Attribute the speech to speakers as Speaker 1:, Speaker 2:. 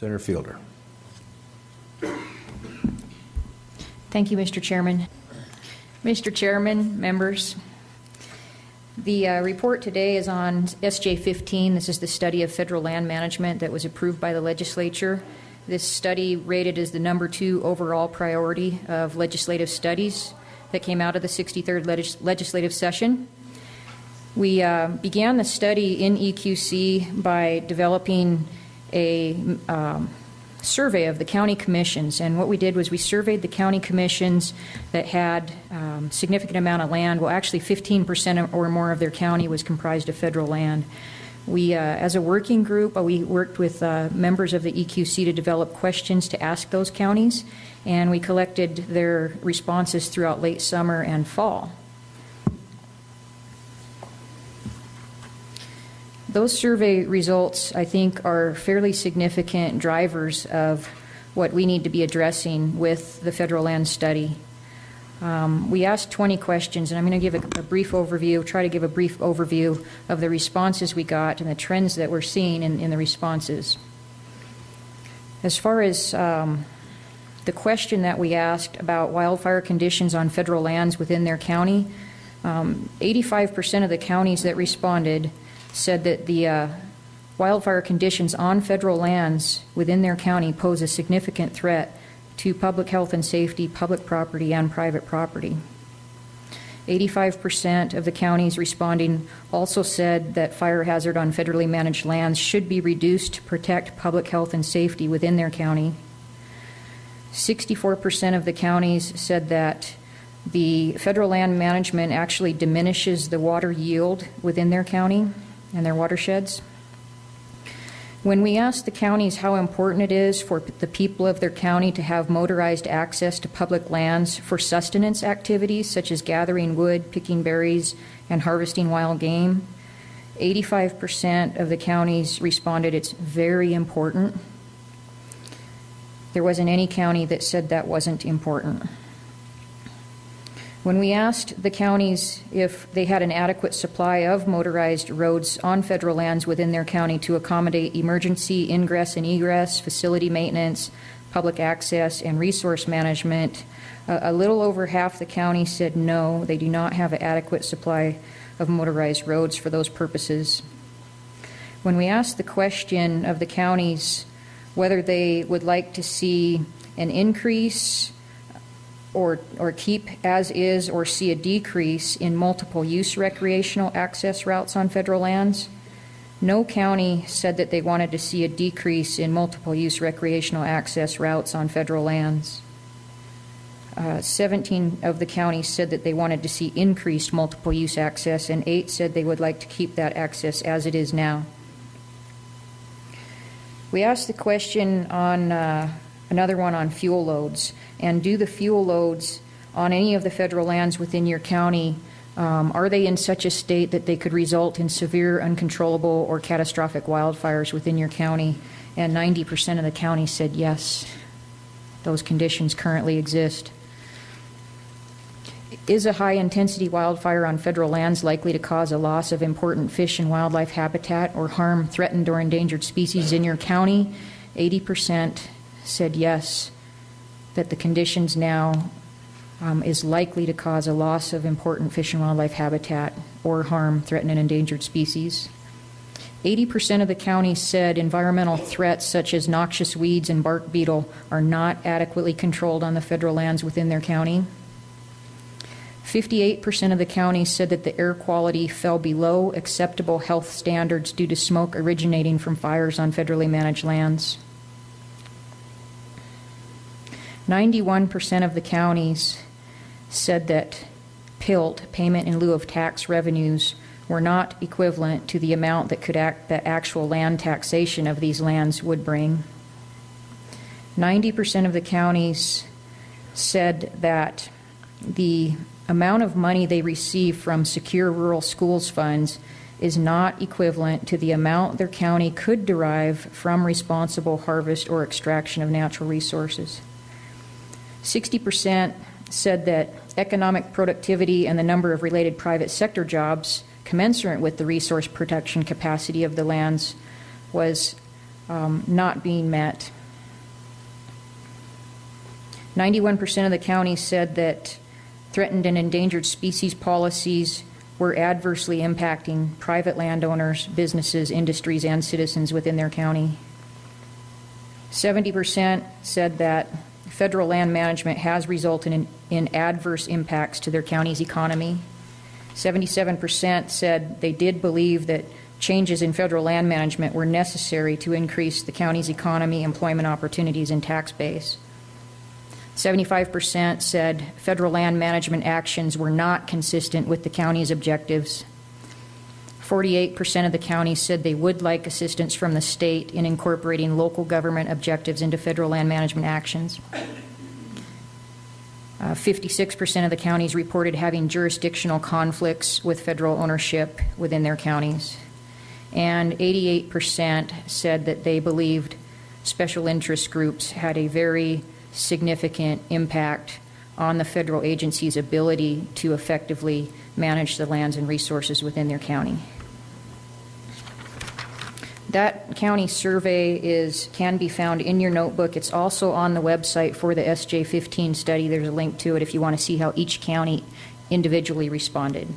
Speaker 1: Senator Fielder.
Speaker 2: Thank you, Mr. Chairman. Mr. Chairman, members, the report today is on SJ 15. This is the study of federal land management that was approved by the legislature. This study rated as the #2 overall priority of legislative studies that came out of the 63rd legislative session. We began the study in EQC by developing a survey of the county commissions, and what we did was we surveyed the county commissions that had significant amount of land. Well, actually 15% or more of their county was comprised of federal land. We, as a working group, we worked with members of the EQC to develop questions to ask those counties, and we collected their responses throughout late summer and fall. Those survey results, I think, are fairly significant drivers of what we need to be addressing with the federal land study. We asked 20 questions, and I'm going to give a brief overview, try to give a brief overview of the responses we got and the trends that we're seeing in the responses. As far as the question that we asked about wildfire conditions on federal lands within their county, 85% of the counties that responded said that the wildfire conditions on federal lands within their county pose a significant threat to public health and safety, public property, and private property. 85% of the counties responding also said that fire hazard on federally managed lands should be reduced to protect public health and safety within their county. 64% of the counties said that the federal land management actually diminishes the water yield within their county and their watersheds. When we asked the counties how important it is for the people of their county to have motorized access to public lands for sustenance activities such as gathering wood, picking berries, and harvesting wild game, 85% of the counties responded it's very important. There wasn't any county that said that wasn't important. When we asked the counties if they had an adequate supply of motorized roads on federal lands within their county to accommodate emergency ingress and egress, facility maintenance, public access, and resource management, a little over half the county said no, they do not have an adequate supply of motorized roads for those purposes. When we asked the question of the counties whether they would like to see an increase or keep as is or see a decrease in multiple use recreational access routes on federal lands, no county said that they wanted to see a decrease in multiple use recreational access routes on federal lands. 17 of the counties said that they wanted to see increased multiple use access, and 8 said they would like to keep that access as it is now. We asked the question on another one on fuel loads. And do the fuel loads on any of the federal lands within your county, are they in such a state that they could result in severe, uncontrollable, or catastrophic wildfires within your county? And 90% of the county said yes, those conditions currently exist. Is a high-intensity wildfire on federal lands likely to cause a loss of important fish and wildlife habitat or harm threatened or endangered species in your county? 80% said yes, that the conditions now is likely to cause a loss of important fish and wildlife habitat or harm threatened and endangered species. 80% of the county said environmental threats such as noxious weeds and bark beetle are not adequately controlled on the federal lands within their county. 58% of the county said that the air quality fell below acceptable health standards due to smoke originating from fires on federally managed lands. 91% of the counties said that PILT, payment in lieu of tax revenues, were not equivalent to the amount that that actual land taxation of these lands would bring. 90% of the counties said that the amount of money they receive from Secure Rural Schools funds is not equivalent to the amount their county could derive from responsible harvest or extraction of natural resources. 60% said that economic productivity and the number of related private sector jobs commensurate with the resource protection capacity of the lands was not being met. 91% of the counties said that threatened and endangered species policies were adversely impacting private landowners, businesses, industries, and citizens within their county. 70% said that federal land management has resulted in adverse impacts to their county's economy. 77% said they did believe that changes in federal land management were necessary to increase the county's economy, employment opportunities, and tax base. 75% said federal land management actions were not consistent with the county's objectives. 48% of the counties said they would like assistance from the state in incorporating local government objectives into federal land management actions. 56% of the counties reported having jurisdictional conflicts with federal ownership within their counties. And 88% said that they believed special interest groups had a very significant impact on the federal agency's ability to effectively manage the lands and resources within their county. That county survey can be found in your notebook. It's also on the website for the SJ15 study. There's a link to it if you want to see how each county individually responded.